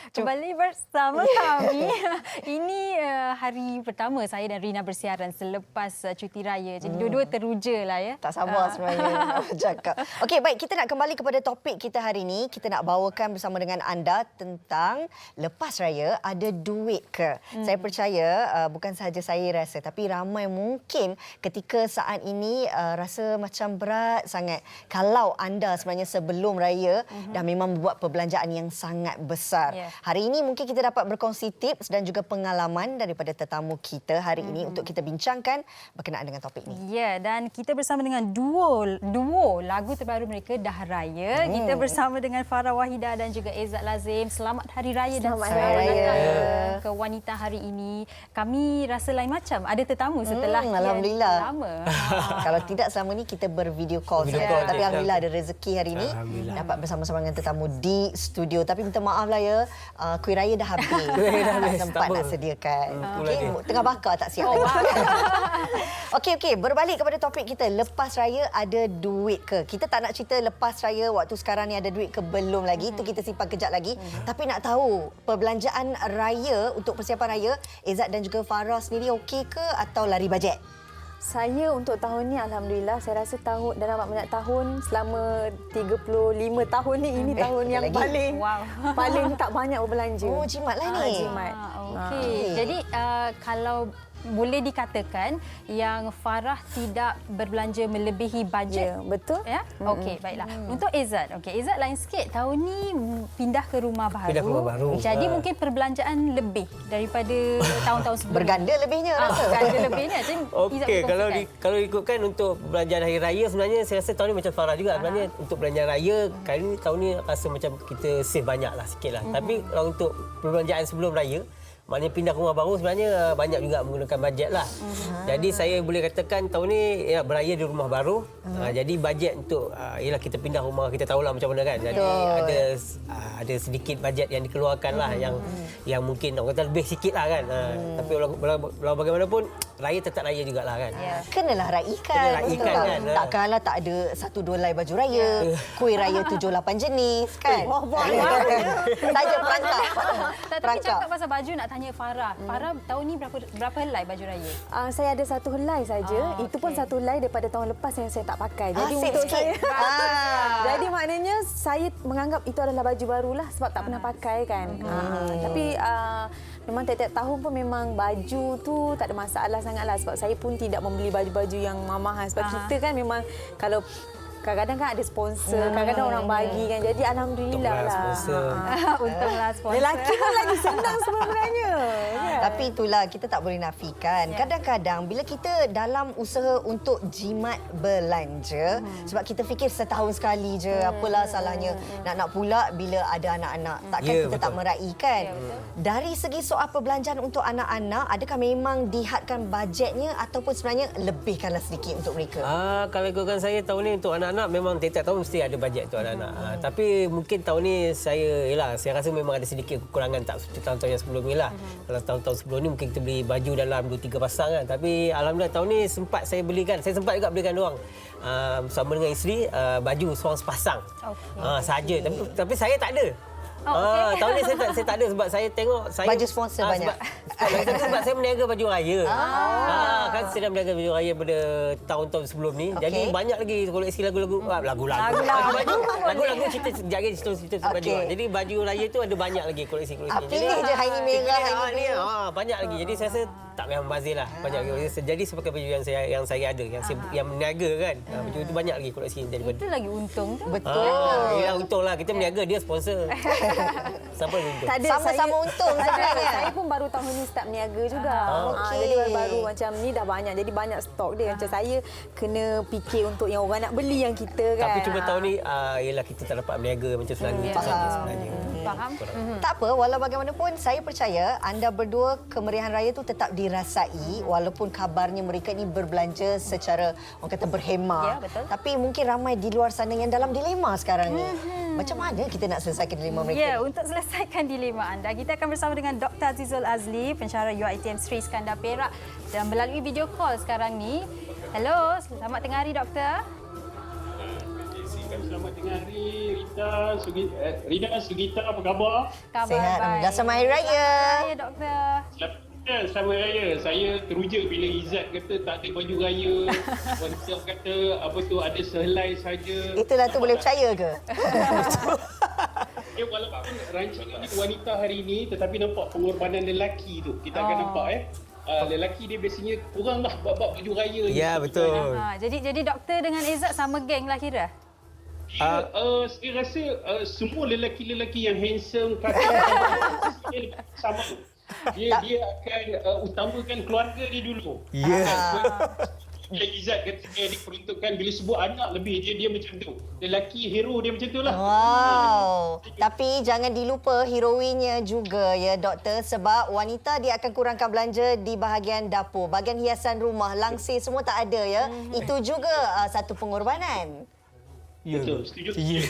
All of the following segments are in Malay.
Kembali bersama kami. Ini hari pertama saya dan Rina bersiaran selepas cuti raya. Jadi dua-dua teruja lah ya. Tak sabar sebenarnya nak bercakap. Okey, baik, kita nak kembali kepada topik kita hari ini. Kita nak bawakan bersama dengan anda tentang lepas raya ada duit ke? Saya percaya bukan sahaja saya rasa, tapi ramai mungkin ketika saat ini rasa macam berat sangat kalau anda sebenarnya sebelum raya dah memang buat perbelanjaan yang sangat besar. Hari ini mungkin kita dapat berkongsi tips dan juga pengalaman daripada tetamu kita hari ini untuk kita bincangkan berkenaan dengan topik ini. Ya, dan kita bersama dengan duo lagu terbaru mereka Dah Raya. Kita bersama dengan Farah Wahidah dan juga Izzat Lazim. Selamat Hari Raya dan selamat datang ke wanita hari ini. Kami rasa lain macam. Ada tetamu setelah Alhamdulillah. lama. Kalau tidak selama ni kita bervideo call saja. Tapi alhamdulillah ada rezeki hari ini dapat bersama-sama dengan tetamu di studio. Tapi minta maaf lah ya, kuih raya dah habis. Tak sempat nak sediakan. Tengah bakar tak siap. Okey, berbalik kepada topik kita. Lepas raya ada duit ke? Kita tak nak cerita lepas raya waktu sekarang ni ada duit ke belum lagi. Itu kita simpan kejap lagi. Tapi nak tahu perbelanjaan raya untuk persiapan raya, Izzat dan juga Farah sendiri okey ke atau lari bajet? Saya untuk tahun ni alhamdulillah saya rasa dalam banyak tahun selama 35 tahun ni ini tahun yang paling tak banyak berbelanja. Oh, jimatlah ni. Jimat. Okey. Jadi kalau boleh dikatakan yang Farah tidak berbelanja melebihi bajet. Ya, betul. Ya. Okey, baiklah. Untuk Izzat, Izzat lain sikit. Tahun ni pindah ke rumah baru. Jadi mungkin perbelanjaan lebih daripada tahun-tahun sebelum. Berganda lebihnya rasa. Berganda lebihnya. Okey, kalau ikutkan untuk belanjaan hari raya sebenarnya saya rasa tahun ni macam Farah juga. Sebenarnya untuk belanjaan raya kali ni tahun ni rasa macam kita save banyaklah sikitlah. Tapi kalau untuk perbelanjaan sebelum raya, maknanya pindah ke rumah baru sebenarnya banyak juga menggunakan bajet lah. Jadi saya boleh katakan tahun ni beraya di rumah baru. Jadi bajet untuk ialah kita pindah rumah, kita tahulah macam mana kan. Jadi ada sedikit bajet yang dikeluarkan lah yang mungkin orang kata lebih sikit lah kan. Tapi walau bagaimanapun raya tetap raya jugalah kan. Kenalah raikan kan. Takkanlah tak ada 1-2 helai baju raya, kuih raya 7-8 jenis kan. Saja perangkap. Tapi cakap pasal baju nak tanya Farah. Farah tahun ni berapa helai baju raya? Saya ada 1 helai saja. Itu pun 1 helai daripada tahun lepas yang saya tak pakai. Jadi untuk saya jadi maknanya saya menganggap itu adalah baju barulah sebab tak pernah pakai kan. Tapi memang tiap-tiap tahun pun memang baju tu tak ada masalah sangatlah sebab saya pun tidak membeli baju-baju yang mahal sebab kita kan memang kalau kadang-kadang kan ada sponsor, kadang-kadang orang bagi kan. Jadi alhamdulillah lah. Untunglah sponsor. Lelaki pun lagi senang sebenarnya. Tapi itulah kita tak boleh nafikan. Kadang-kadang bila kita dalam usaha untuk jimat belanja, sebab kita fikir setahun sekali je, apalah salahnya. Nak pula bila ada anak-anak. Takkan kita tak meraikan. Dari segi soal perbelanjaan untuk anak-anak, adakah memang dihadkan bajetnya ataupun sebenarnya lebihkanlah sedikit untuk mereka? Kalau ikutkan saya tahun ni untuk anak-anak memang tiap-tiap tahun mesti ada bajet untuk anak-anak. Tapi mungkin tahun ni saya rasa memang ada sedikit kekurangan tak seperti tahun-tahun yang sebelum ni lah. Kalau tahun-tahun sebelum ni mungkin kita beli baju dalam 2-3 pasang kan. Tapi alhamdulillah tahun ni sempat saya belikan. Saya sempat juga belikan diorang bersama dengan isteri baju seorang sepasang. Saja. Tapi saya tak ada. Tahun ni saya tak ada sebab saya tengok baju sponsor banyak. Sebab saya meniaga baju raya. Kan saya dah meniaga baju raya pada tahun-tahun sebelum ni. Jadi banyak lagi koleksi lagu-lagu cerita baju. Jadi baju raya tu ada banyak lagi koleksi-koleksi. Pilih je hari ni merah, hari ni banyak lagi. Jadi saya rasa tak payah membazir lah. Banyak lagi. Jadi sepakai baju yang saya ada, yang meniaga kan. Baju tu banyak lagi koleksi daripada. Itu lagi untung tu. Betul. Yalah untung lah kita meniaga, dia sponsor. Siapa untung? Sama-sama untung sebenarnya. Saya pun baru tahun ni start meniaga juga. Jadi baru macam ni dah banyak. Jadi banyak stok dia. Macam saya kena fikir untuk yang orang nak beli yang kita kan. Tapi cuma tahun ni ialah kita tak dapat meniaga macam selalu sebenarnya. Faham? Tak apa, walau bagaimanapun saya percaya anda berdua kemeriahan raya tu tetap dirasai walaupun kabarnya mereka ni berbelanja secara orang kata berhemah. Tapi mungkin ramai di luar sana yang dalam dilema sekarang ni. Macam mana kita nak selesaikan dilema mereka? Ya, untuk selesaikan dilema anda, kita akan bersama dengan Dr. Azizul Azli, pensyarah UiTM Sri Iskandar Perak dan melalui video call sekarang ni. Hello, selamat tengah hari doktor. Ucapkan selamat tengah hari Rita, Rida, Sugita, apa khabar? Kabar Sihat, baik. Alhamdulillah. Selamat Hari Raya. Ya, doktor. Selamat Raya. Saya teruja bila Izzat kata tak ada baju raya. Wanita kata apa tu ada sehelai saja. Itulah tu boleh percaya ke? Walaupun rancangan wanita hari ini tetapi nampak pengorbanan lelaki tu. Kita akan nampak lelaki dia biasanya kuranglah bab baju raya ni. Ya, betul. Jadi doktor dengan Izzat sama geng lah kira? Saya rasa semua lelaki-lelaki yang handsome kakak sama. Dia akan utamakan keluarga dia dulu. Ya. Bila Izzat kata dia diperuntukkan bila sebut anak lebih dia macam tu. Lelaki hero dia macam tu lah. Wow. Tapi jangan dilupa heroinnya juga ya doktor, sebab wanita dia akan kurangkan belanja di bahagian dapur, bahagian hiasan rumah, langsir semua tak ada ya. Itu juga satu pengorbanan. Betul, setuju. Okey.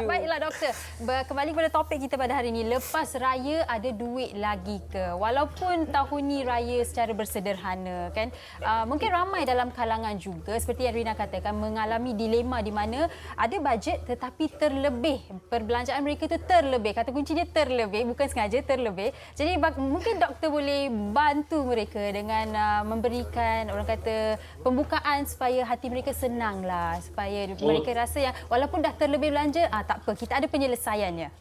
Baiklah doktor. Kembali kepada topik kita pada hari ini. Lepas raya ada duit lagi ke? Walaupun tahun ni raya secara bersederhana kan. Mungkin ramai dalam kalangan juga seperti yang Rina katakan mengalami dilema di mana ada bajet tetapi terlebih. Perbelanjaan mereka tu terlebih. Kata kunci dia terlebih, bukan sengaja terlebih. Jadi mungkin doktor boleh bantu mereka dengan memberikan orang kata pembukaan supaya hati mereka senanglah, supaya mereka rasa yang walaupun dah terlebih belanja, tak apa, kita ada penyelesaiannya.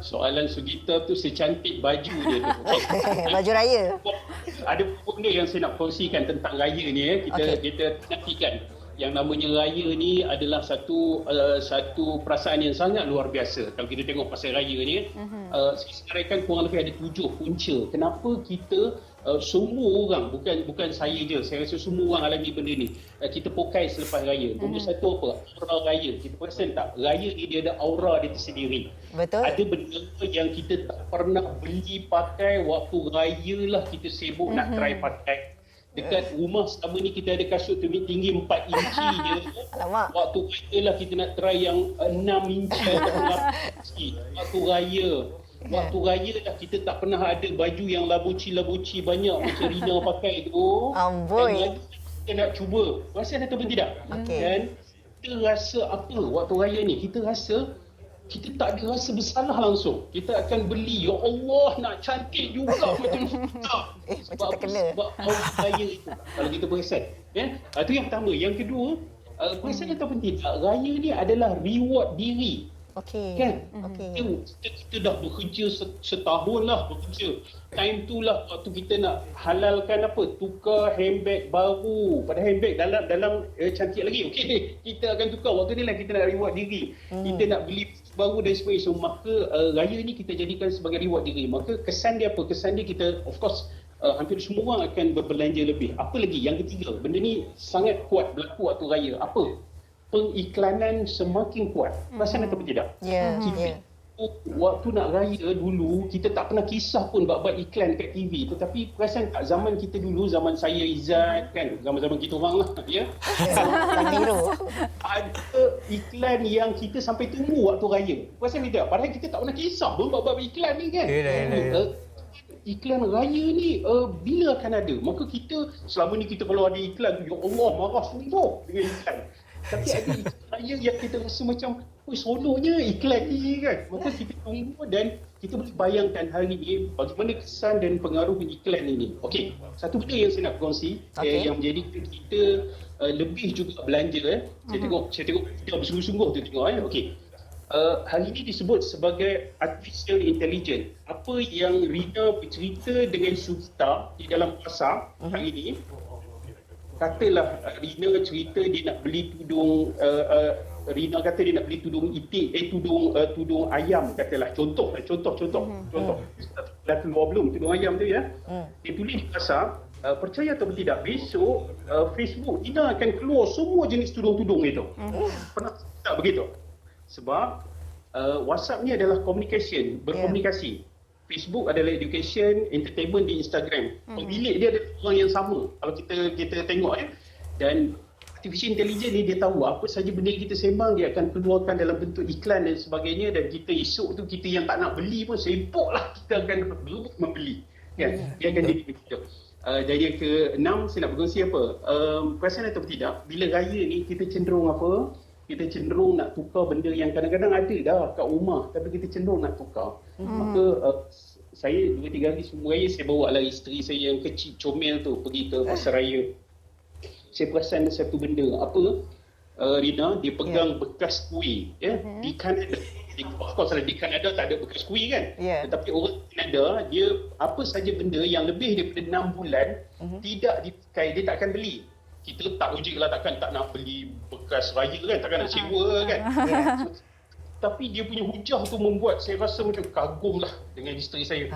Soalan Sugita tu secantik baju dia tu. Baju raya. Ada benda yang saya nak kongsikan tentang raya ni. Kita nantikan. Yang namanya raya ni adalah satu perasaan yang sangat luar biasa. Kalau kita tengok pasal raya ni, saya senaraikan kurang lebih ada 7 punca. Kenapa kita semua orang, bukan saya je, saya rasa semua orang alami benda ni. Kita pokai selepas raya. Nombor satu apa? Aura raya. Kita perasan tak? Raya ni dia ada aura dia tersendiri. Betul. Ada benda yang kita tak pernah beli pakai waktu raya lah kita sibuk nak try pakai. Dekat rumah selama ni kita ada kasut tinggi 4 inci je. Alamak. Waktu raya lah kita nak try yang 6 inci atau 8 inci. Waktu raya. Waktu raya dah kita tak pernah ada baju yang labuci banyak macam Rina pakai tu. Amboi. Dan lagi kita nak cuba. Rasa ataupun tidak? Okey. Dan kita rasa apa waktu raya ni? Kita rasa kita tak ada rasa bersalah langsung. Kita akan beli, ya Allah nak cantik juga macam kita. Macam tak kena. Sebab awal raya itu. Kalau kita perasan. Itu yang pertama. Yang kedua, perasan ataupun tidak, raya ni adalah reward diri. Okey. Kan? Okey. Kita dah bekerja setahun lah bekerja. Time tu lah waktu kita nak halalkan apa? Tukar handbag baru. Pada handbag dalam cantik lagi. Okey, kita akan tukar. Waktu ni lah kita nak reward diri. Kita nak beli baru dan sebagainya. So maka raya ni kita jadikan sebagai reward diri. Maka kesan dia apa? Kesan dia kita of course hampir semua orang akan berbelanja lebih. Apa lagi? Yang ketiga, benda ni sangat kuat berlaku waktu raya. Apa? Pengiklanan semakin kuat. Perasan atau tidak? Ya. Waktu nak raya dulu, kita tak pernah kisah pun bab-bab iklan kat TV. Tetapi perasan tak zaman kita dulu, zaman saya Izzat kan, zaman-zaman kita orang lah ya. Ada iklan yang kita sampai tunggu waktu raya. Perasan tidak? Padahal kita tak pernah kisah pun bab-bab iklan ni kan. Iklan raya ni bila akan ada? Maka kita selama ni kita kalau ada iklan tu, ya Allah marah sungguh dengan iklan. Tapi ada iklan raya yang kita rasa macam seronoknya iklan ni kan. Maka kita tunggu dan kita boleh bayangkan hari ni bagaimana kesan dan pengaruh iklan ini. Okey, satu benda yang saya nak kongsi yang menjadikan kita lebih juga belanja. Saya tengok kita bersungguh-sungguh tu tengok okey. Hari ini disebut sebagai artificial intelligence. Apa yang Rina bercerita dengan Sugita di dalam pasar hari ini, katalah Rina cerita dia nak beli tudung Rina kata dia nak beli tudung itik tudung ayam katalah contoh dah keluar belum tudung ayam tu ya. Dia tulis di pasar, percaya atau tidak besok Facebook Rina akan keluar semua jenis tudung-tudung itu. Pernah tak begitu? Sebab WhatsApp ni adalah berkomunikasi. Facebook adalah education, entertainment di Instagram. Pemilik dia adalah orang yang sama. Kalau kita tengok dan artificial intelligence ni dia tahu apa saja benda yang kita sembang dia akan keluarkan dalam bentuk iklan dan sebagainya, dan kita esok tu kita yang tak nak beli pun sibuklah kita akan berebut membeli. Kan? Dia akan jadi begitu. Jadi yang ke-6 saya nak berkongsi apa? Perasan atau tidak bila raya ni kita cenderung apa? kita cenderung nak tukar benda yang kadang-kadang ada dah kat rumah tapi kita cenderung nak tukar. Maka saya 2-3 hari sebelum raya saya bawa lah isteri saya yang kecil comel tu pergi ke pasar raya. Saya perasan ada satu benda, apa Rina, dia pegang bekas kuih di Kanada. Of course di Kanada tak ada bekas kuih kan. Tetapi orang Kanada dia apa saja benda yang lebih daripada 6 bulan tidak dipakai dia tak akan beli. Kita letak logik lah, takkan tak nak beli bekas raya kan, takkan nak sewa kan. Tapi dia punya hujah tu membuat saya rasa macam kagum lah dengan isteri saya.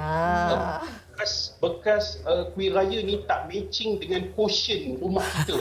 Bekas kuih raya ni tak matching dengan cushion rumah kita.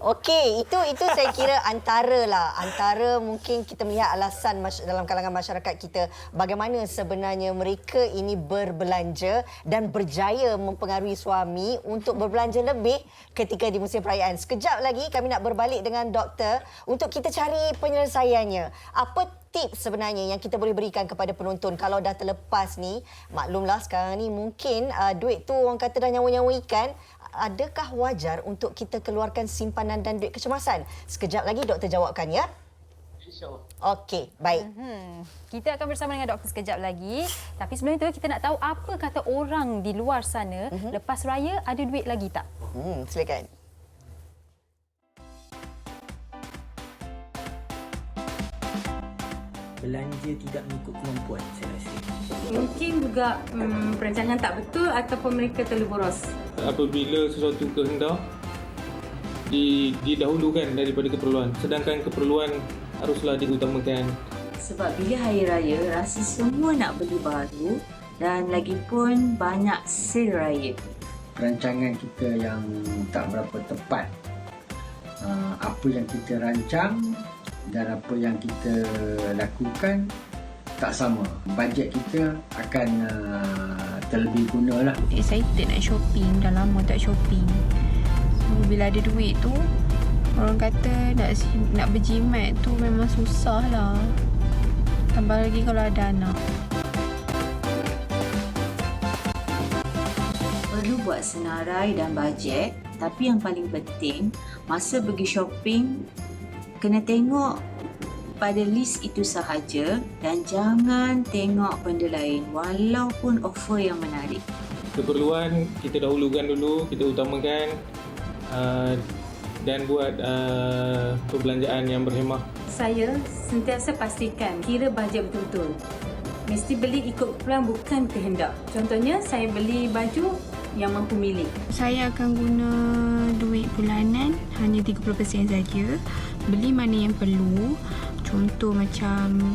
Okey, itu saya kira antara mungkin kita melihat alasan dalam kalangan masyarakat kita bagaimana sebenarnya mereka ini berbelanja dan berjaya mempengaruhi suami untuk berbelanja lebih ketika di musim perayaan. Sekejap lagi kami nak berbalik dengan doktor untuk kita cari penyelesaiannya. Apa tips sebenarnya yang kita boleh berikan kepada penonton kalau dah terlepas ni? Maklumlah sekarang ni mungkin duit tu orang kata dah nyawa-nyawa ikan. Adakah wajar untuk kita keluarkan simpanan dan duit kecemasan? Sekejap lagi doktor jawabkan ya. InsyaAllah. Okey, baik. Kita akan bersama dengan doktor sekejap lagi. Tapi sebelum itu kita nak tahu apa kata orang di luar sana lepas raya ada duit lagi tak? Silakan. Belanja tidak mengikut kemampuan, saya rasa. Mungkin juga perancangan tak betul ataupun mereka terlalu boros. Apabila sesuatu kehendak didahulukan daripada keperluan, sedangkan keperluan haruslah diutamakan. Sebab bila hari raya, rasa semua nak beli baru dan lagipun banyak sale raya. Perancangan kita yang tak berapa tepat. Apa yang kita rancang dan apa yang kita lakukan tak sama. Bajet kita akan terlebih guna lah. Excited nak shopping, dah lama tak shopping. So, bila ada duit tu, orang kata nak berjimat tu memang susah lah. Tambah lagi kalau ada anak. Perlu buat senarai dan bajet, tapi yang paling penting, masa pergi shopping, kena tengok pada list itu sahaja dan jangan tengok benda lain walaupun offer yang menarik. Keperluan kita dahulukan dulu, kita utamakan dan buat perbelanjaan yang berhemah. Saya sentiasa pastikan kira bajet betul-betul. Mesti beli ikut keperluan bukan kehendak. Contohnya saya beli baju yang mampu milik. Saya akan guna duit bulanan hanya 30% saja. Beli mana yang perlu. Contoh macam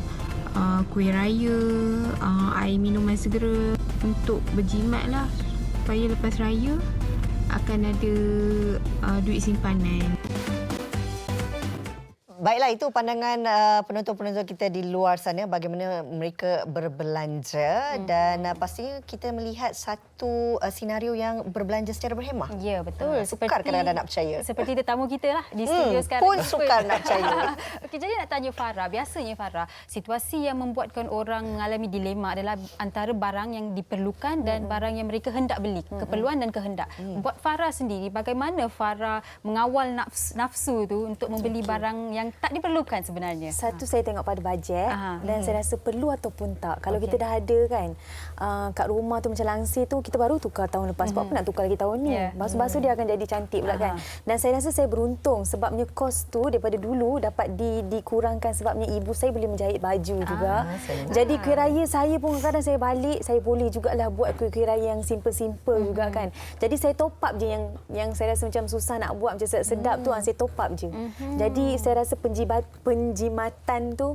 kuih raya, air minuman segera untuk berjimat lah. Supaya lepas raya akan ada duit simpanan. Baiklah, itu pandangan penonton-penonton kita di luar sana bagaimana mereka berbelanja dan pastinya kita melihat satu senario yang berbelanja secara berhemah. Ya, betul. Sukar kadang-kadang nak percaya. Seperti tetamu kita lah di studio sekarang. Pun sukar nak percaya. Okey, jadi nak tanya Farah, biasanya Farah, situasi yang membuatkan orang mengalami dilema adalah antara barang yang diperlukan dan barang yang mereka hendak beli, keperluan dan kehendak. Buat Farah sendiri, bagaimana Farah mengawal nafsu tu untuk membeli barang yang tak diperlukan sebenarnya? Satu, saya tengok pada bajet dan saya rasa perlu ataupun tak. Kalau kita dah ada kan kat rumah tu macam langsir tu, kita baru tukar tahun lepas. Sebab apa nak tukar lagi tahun ni? Basuh-basuh dia akan jadi cantik pula kan. Dan saya rasa saya beruntung sebabnya kos tu daripada dulu dapat dikurangkan sebabnya ibu saya boleh menjahit baju juga. Jadi kuih raya saya pun kadang saya balik, saya boleh jugalah buat kuih raya yang simple-simple juga kan. Jadi saya top up je yang saya rasa macam susah nak buat, macam sedap tu saya top up je. Jadi saya rasa penjimatan tu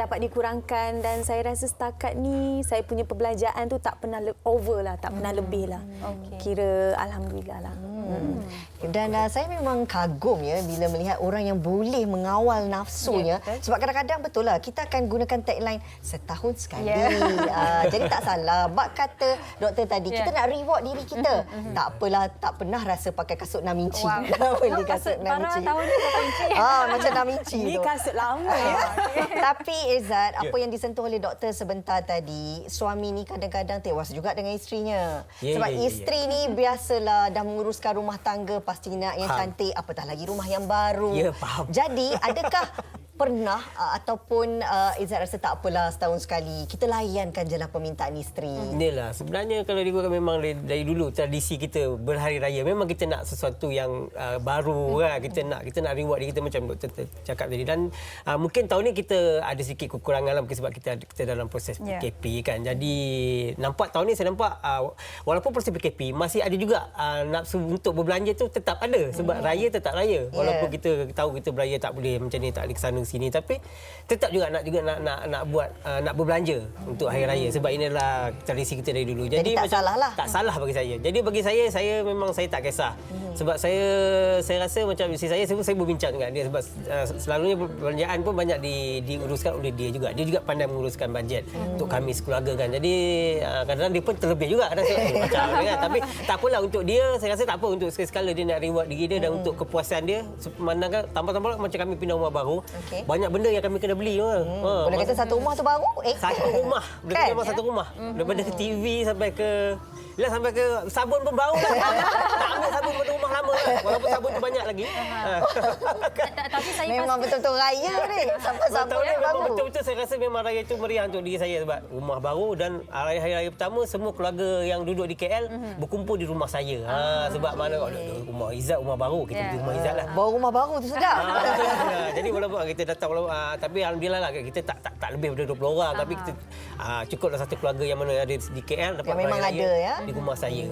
dapat dikurangkan dan saya rasa setakat ni saya punya perbelanjaan tu tak pernah over lah, tak pernah lebih lah. Kira alhamdulillah lah. Dan saya memang kagum ya bila melihat orang yang boleh mengawal nafsunya. Sebab kadang-kadang betul lah kita akan gunakan tagline setahun sekali. Jadi tak salah. Bak kata doktor tadi, kita nak reward diri kita. Tak apalah, tak pernah rasa pakai kasut 6 inci. Beli kasut 6 inci. Tahun ni 8 inci. Macam 6 inci Ini tu. kasut lama. Tapi Izzat, apa yang disentuh oleh doktor sebentar tadi, suami ni kadang-kadang tewas juga dengan isterinya. Sebab isteri ni biasalah dah menguruskan rumah tangga, pasti nak yang cantik, apatah lagi rumah yang baru. Faham. Jadi, adakah pernah ataupun Izzat rasa tak apalah setahun sekali kita layankan je lah permintaan isteri? Inilah sebenarnya kalau diikutkan memang dari dulu tradisi kita berhari raya memang kita nak sesuatu yang baru kan, kita nak reward diri kita macam doktor cakap tadi. Dan mungkin tahun ni kita ada sedikit kekurangan lah mungkin sebab kita dalam proses PKP kan. Jadi nampak tahun ni saya nampak walaupun proses PKP masih ada juga nafsu untuk berbelanja tu tetap ada sebab raya tetap raya. Walaupun kita tahu kita beraya tak boleh macam ni, tak boleh ke sana sini, tapi tetap juga nak buat nak berbelanja untuk hari raya sebab inilah tradisi kita dari dulu. Jadi tak salah lah. Tak salah bagi saya. Jadi bagi saya memang saya tak kisah. Sebab saya rasa macam isteri saya berbincang dengan dia sebab selalunya perbelanjaan pun banyak diuruskan oleh dia juga. Dia juga pandai menguruskan bajet untuk kami sekeluarga kan. Jadi kadang-kadang dia pun terlebih juga kadang macam kan. Tapi tak apalah untuk dia, saya rasa tak apa untuk sekali-sekala dia nak reward diri dia dan untuk kepuasan dia. Memandangkan tambah-tambah macam kami pindah rumah baru. Banyak benda yang kami kena beli. Boleh kata satu rumah tu baru? Satu rumah. Boleh kata memang satu rumah. Daripada ke TV sampai ke sabun pun baru lah. Tak ambil sabun pada rumah lama lah. Walaupun sabun tu banyak lagi. Tapi saya memang betul-betul raya ni. Sampai sabun yang baru. Betul-betul saya rasa memang raya itu meriah untuk diri saya sebab rumah baru dan hari raya pertama semua keluarga yang duduk di KL berkumpul di rumah saya. Sebab mana rumah Izzat, rumah baru. Kita pergi rumah Izzat lah. Bawa rumah baru tu sedap. Jadi walaupun kita datang tapi alhamdulillah lah kita tak lebih daripada 20 orang tapi kita cukuplah satu keluarga yang mana ada di KL dapat memang raya ada ya di rumah saya.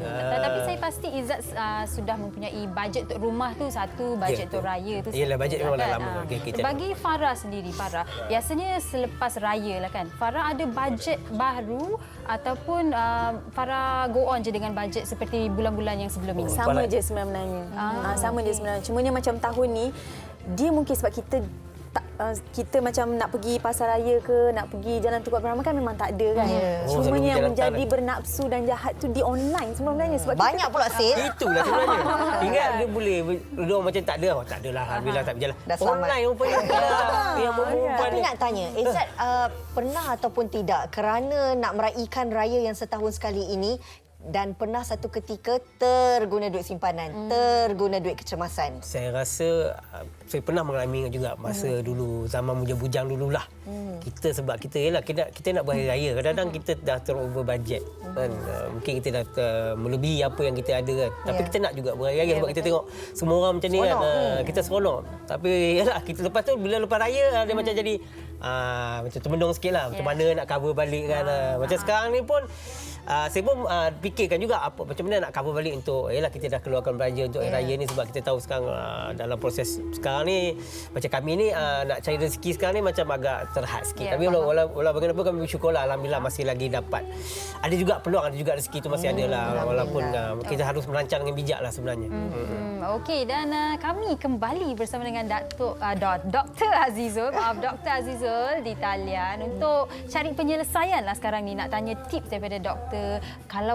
Tapi saya pasti Izzat sudah mempunyai bajet untuk rumah tu satu, bajet untuk raya tu. Yalah, bajet memang dah lama. Bagi Farah sendiri, biasanya selepas raya lah kan, Farah ada bajet baru ataupun Farah go on je dengan bajet seperti bulan-bulan yang sebelum ini? Sama je sebenarnya. Sama je sebenarnya. Cumanya macam tahun ni dia mungkin sebab kita macam nak pergi pasar raya ke, nak pergi jalan tukar beramal kan memang tak ada kan. Cumanya yang menjadi bernapsu dan jahat tu di online sebenarnya sebab banyak pula sale. Itulah sebenarnya. Ingat dia boleh dia macam tak ada. Tak adalah alhamdulillah tak berjalan. Online rupanya yang memperempuan. Tapi nak tanya, Izzat pernah ataupun tidak kerana nak meraihkan raya yang setahun sekali ini dan pernah satu ketika terguna duit simpanan, terguna duit kecemasan? Saya rasa saya pernah mengalami juga masa dulu zaman bujang-bujang dululah. Sebab kita nak berhari raya. Kadang-kadang kita dah over budget. Kan? Mungkin kita dah melebihi apa yang kita ada kan. Tapi kita nak juga berhari raya sebab kita tengok semua orang macam ni kan. Kita seronok. Tapi yalah kita lepas tu bila lepas raya dia macam jadi macam termendung sikitlah. Macam mana nak cover balik kan. Macam sekarang ni pun saya pun fikirkan juga macam mana nak cover balik untuk kita dah keluarkan belanja untuk raya ni sebab kita tahu sekarang dalam proses sekarang ni macam kami ni nak cari rezeki sekarang ni macam agak terhad sikit. Tapi walau bagaimanapun kami bersyukurlah alhamdulillah masih lagi dapat. Ada juga peluang, ada juga rezeki tu masih ada lah walaupun kita harus merancang dengan bijak lah sebenarnya. Okey, dan kami kembali bersama dengan Dr. Azizul di talian untuk cari penyelesaian lah sekarang ni. Nak tanya tips daripada doktor.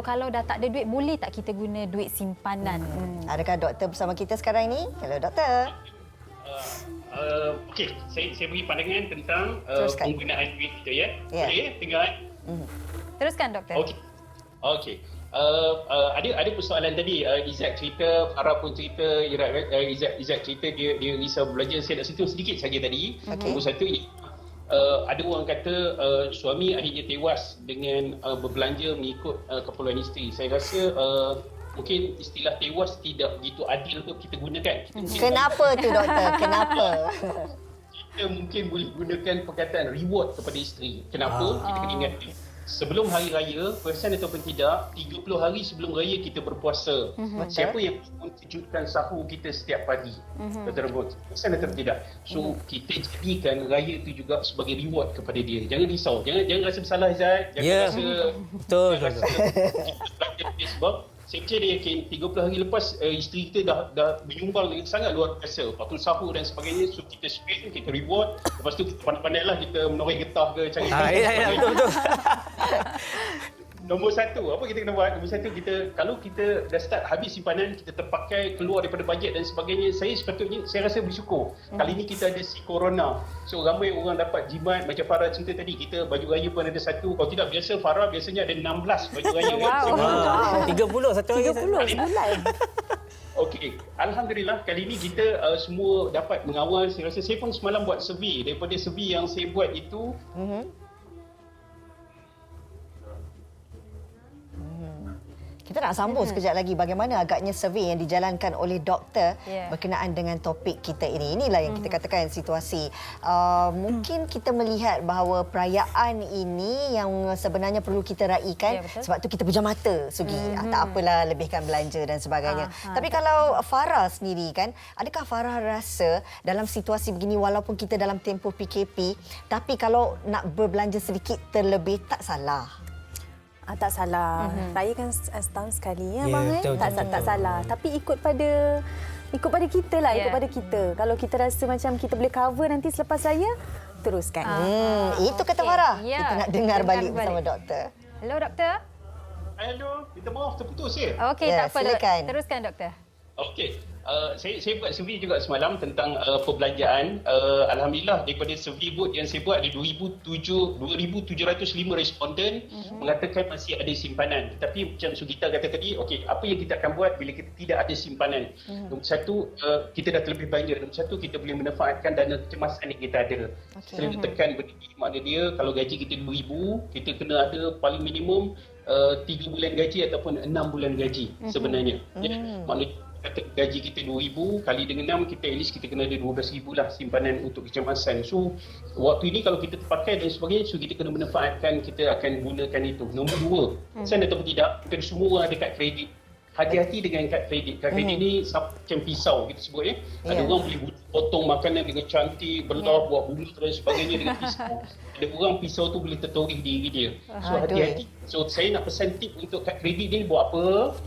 Kalau dah tak ada duit, boleh tak kita guna duit simpanan? Adakah doktor bersama kita sekarang ini? Hello doktor. Okey, saya beri pandangan tentang penggunaan duit kita ya. Boleh dengar? Teruskan doktor. Okey. Ada persoalan tadi Izzat cerita, Farah pun cerita, Izzat cerita dia risau belanja. Saya nak sentuh sedikit saja tadi. Nombor satu, ada orang kata suami akhirnya tewas dengan berbelanja mengikut keperluan isteri. Saya rasa mungkin istilah tewas tidak begitu adil untuk kita gunakan. Kenapa tu doktor? Kenapa? Kita mungkin boleh gunakan perkataan reward kepada isteri. Kenapa? Kita kena ingat sebelum hari raya, perasan ataupun tidak, 30 hari sebelum raya kita berpuasa. Siapa yang menkejutkan sahur kita setiap pagi? Perasan atau tidak? So, kita jadikan raya itu juga sebagai reward kepada dia. Jangan risau. Jangan rasa bersalah, Izzat. Jangan rasa... Betul. Sebab saya percaya dia yakin 30 hari lepas isteri kita dah menyumbang dengan sangat luar biasa. Waktu sahur dan sebagainya, so kita spend, kita reward. Lepas tu kita pandai-pandai lah kita menoreh getah ke cari. Betul. Nombor satu, apa kita kena buat? Nombor satu, kalau kita dah start habis simpanan, kita terpakai, keluar daripada bajet dan sebagainya, saya rasa bersyukur. Kali ni kita ada si corona. So ramai orang dapat jimat, macam Farah cerita tadi, kita baju raya pun ada satu. Kalau tidak biasa, Farah biasanya ada 16 baju raya. Wow. 30 satu hari. 30 bulan. Okey, alhamdulillah kali ni kita semua dapat mengawal. Saya rasa saya pun semalam buat survey. Daripada survey yang saya buat itu, Kita nak sambung sekejap lagi bagaimana agaknya survey yang dijalankan oleh doktor berkenaan dengan topik kita ini. Inilah yang kita katakan situasi. Mungkin kita melihat bahawa perayaan ini yang sebenarnya perlu kita raikan. Sebab tu kita pejam mata, Sugi. Tak apalah, lebihkan belanja dan sebagainya. Tapi kalau Farah sendiri kan, adakah Farah rasa dalam situasi begini walaupun kita dalam tempoh PKP, tapi kalau nak berbelanja sedikit terlebih tak salah? Tak salah. Raya kan setahun sekali ya bang. Tak salah. Tapi ikut pada kita lah, ikut pada kita. Kalau kita rasa macam kita boleh cover nanti selepas raya, teruskan. Itu kata Farah. Kita nak dengar balik bersama doktor. Hello doktor. Hello, minta maaf terputus ya. Okey, tak apa. Silakan. Teruskan doktor. Okey. Saya buat survey juga semalam tentang perbelanjaan. Alhamdulillah daripada survey board yang saya buat ada 2,705 responden mengatakan masih ada simpanan. Tetapi macam Sugita kata tadi, okey, apa yang kita akan buat bila kita tidak ada simpanan? Nombor satu, kita dah terlebih belanja. Nombor satu, kita boleh memanfaatkan dana kecemasan yang kita ada. Saya tekan benda ni, makna dia kalau gaji kita 2,000, kita kena ada paling minimum 3 bulan gaji ataupun 6 bulan gaji sebenarnya. Maknanya gaji kita 2,000 kali dengan 6, kita at least kita kena ada 12,000 lah simpanan untuk kecemasan. So waktu ini kalau kita terpakai dan sebagainya, so kita kena memanfaatkan, kita akan gunakan itu. Nombor dua, sen ataupun tidak, kita semua orang ada kad kredit. Hati-hati dengan kad kredit. Kad kredit ni macam pisau kita sebut ya. Ada orang boleh potong makanan dengan cantik, belah, buat bunga dan sebagainya dengan pisau. Ada orang pisau tu boleh tertorih diri dia. So hati-hati. So saya nak pesan tip untuk kad kredit ni buat apa?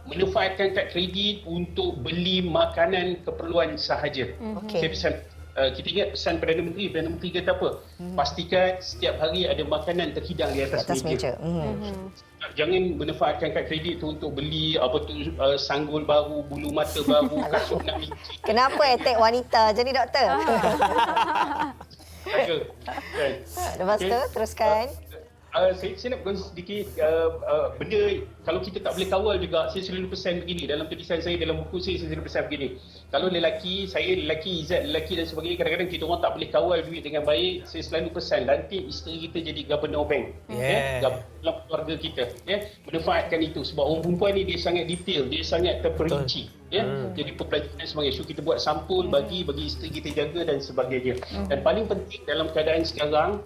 Memanfaatkan kad kredit untuk beli makanan keperluan sahaja. Saya pesan, kita ingat pesan Perdana Menteri kata apa? Pastikan setiap hari ada makanan terhidang di atas meja. Jangan memanfaatkan kad kredit tu untuk beli sanggul baru, bulu mata baru, kasut nak inci. Kenapa attack wanita jadi doktor? Lepas tu teruskan. Saya nak berkongsi sedikit benda kalau kita tak boleh kawal juga. Saya selalu pesan begini dalam tulisan saya, dalam buku saya selalu pesan begini. Kalau saya lelaki, Izzat lelaki dan sebagainya, kadang-kadang kita orang tak boleh kawal duit dengan baik. Saya selalu pesan, nanti isteri kita jadi governor bank. Dalam keluarga kita. Memanfaatkan itu. Sebab orang perempuan ni dia sangat detail, dia sangat terperinci. Jadi pembelajaran dan sebagainya. So kita buat sampul, bagi isteri kita jaga dan sebagainya. Dan paling penting dalam keadaan sekarang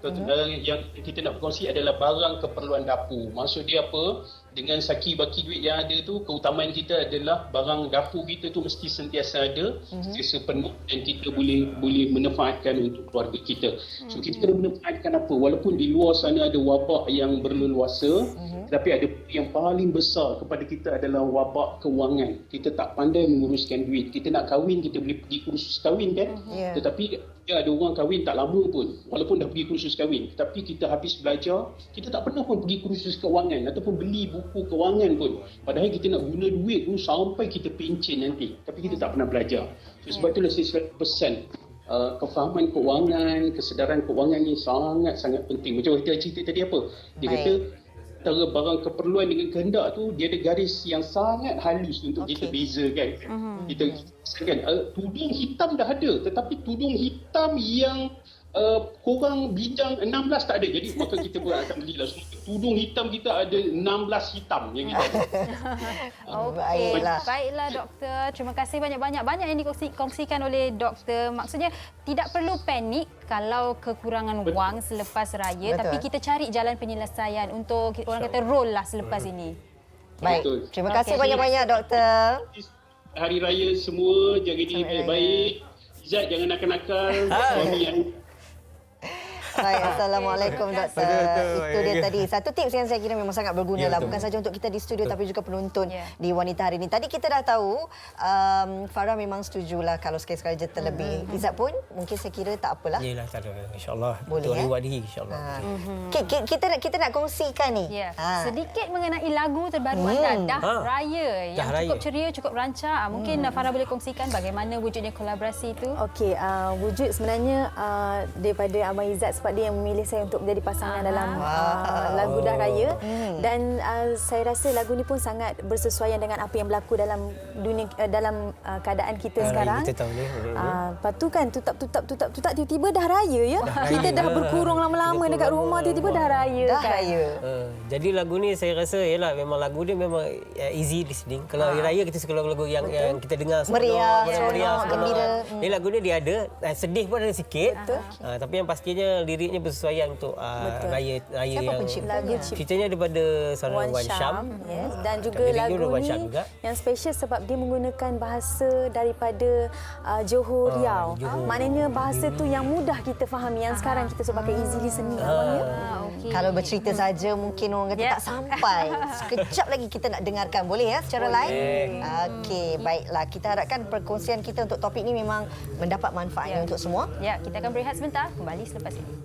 yang kita nak berkongsi adalah barang keperluan dapur. Maksud dia apa? Dengan saki-baki duit yang ada tu, keutamaan kita adalah barang dapur kita tu mesti sentiasa ada, sentiasa penuh, dan kita boleh memanfaatkan untuk keluarga kita. So kita kena memanfaatkan apa? Walaupun di luar sana ada wabak yang berleluasa, tapi ada yang paling besar kepada kita adalah wabak kewangan. Kita tak pandai menguruskan duit. Kita nak kahwin, kita boleh pergi kursus kahwin kan? Tetapi ada orang kahwin tak lama pun, walaupun dah pergi kursus kahwin, tapi kita habis belajar, kita tak pernah pun pergi kursus kewangan ataupun beli buku kewangan pun. Padahal kita nak guna duit tu sampai kita pencen nanti, tapi kita tak pernah belajar. So, sebab itulah saya selalu pesan, kefahaman kewangan, kesedaran kewangan ni sangat-sangat penting. Macam kita cerita tadi apa? Dia kata antara barang keperluan dengan kehendak tu, dia ada garis yang sangat halus untuk kita bezakan. Kita kan, tudung hitam dah ada, tetapi tudung hitam yang kurang bidang 16 tak ada. Jadi maka kita pun akan belilah tudung hitam, kita ada 16 hitam yang kita ada. Baiklah doktor. Terima kasih banyak-banyak yang dikongsikan oleh doktor. Maksudnya tidak perlu panik kalau kekurangan wang selepas raya. Tapi kita cari jalan penyelesaian untuk orang kata roll lah selepas ini. Baik. Terima kasih banyak-banyak doktor. Hari raya semua jaga diri baik-baik. Izzat jangan nakal-nakal. Baik, Assalamualaikum Doktor. Itu dia tadi. Satu tips yang saya kira memang sangat berguna lah. Bukan saja untuk kita di studio tapi juga penonton di Wanita hari ini. Tadi kita dah tahu Farah memang setujulah kalau sekali-sekala je terlebih. Izzat pun mungkin saya kira tak apalah. Yelah, tak ada. InsyaAllah. Boleh, Untuk reward diri, insyaAllah. Kita nak kongsikan ni. Sedikit mengenai lagu terbaru anda, Dah Raya. Yang cukup ceria, cukup rancak. Mungkin Farah boleh kongsikan bagaimana wujudnya kolaborasi itu? Okey, wujud sebenarnya daripada Abang Izzat sebab dia yang memilih saya untuk menjadi pasangan dalam lagu Dah Raya. Dan saya rasa lagu ni pun sangat bersesuaian dengan apa yang berlaku dalam dunia dalam keadaan kita sekarang. Kita tahu ni. Lepas tu kan tutap tiba-tiba dah raya ya. Kita dah berkurung lama-lama dekat rumah tiba-tiba dah raya dah kan. Raya. Jadi lagu ni saya rasa yalah memang lagu dia memang easy listening. Kalau hari raya kita suka lagu-lagu yang kita dengar meriah, gembira. Ni lagu ni dia ada sedih pun ada sikit. Tapi yang pastinya liriknya bersesuaian untuk raya Siapa yang penciptanya? ceritanya daripada seorang Wan Syam. Yes. Dan juga lagu ni yang special sebab dia menggunakan bahasa daripada Johor Riau. Maknanya bahasa tu yang mudah kita fahami. Yang sekarang kita suka pakai easy listening. Kalau bercerita saja mungkin orang kata tak sampai. Sekejap lagi kita nak dengarkan. Boleh ya secara live? Okey, baiklah. Kita harapkan perkongsian kita untuk topik ini memang mendapat manfaatnya untuk semua. Ya, kita akan berehat sebentar. Kembali selepas ini.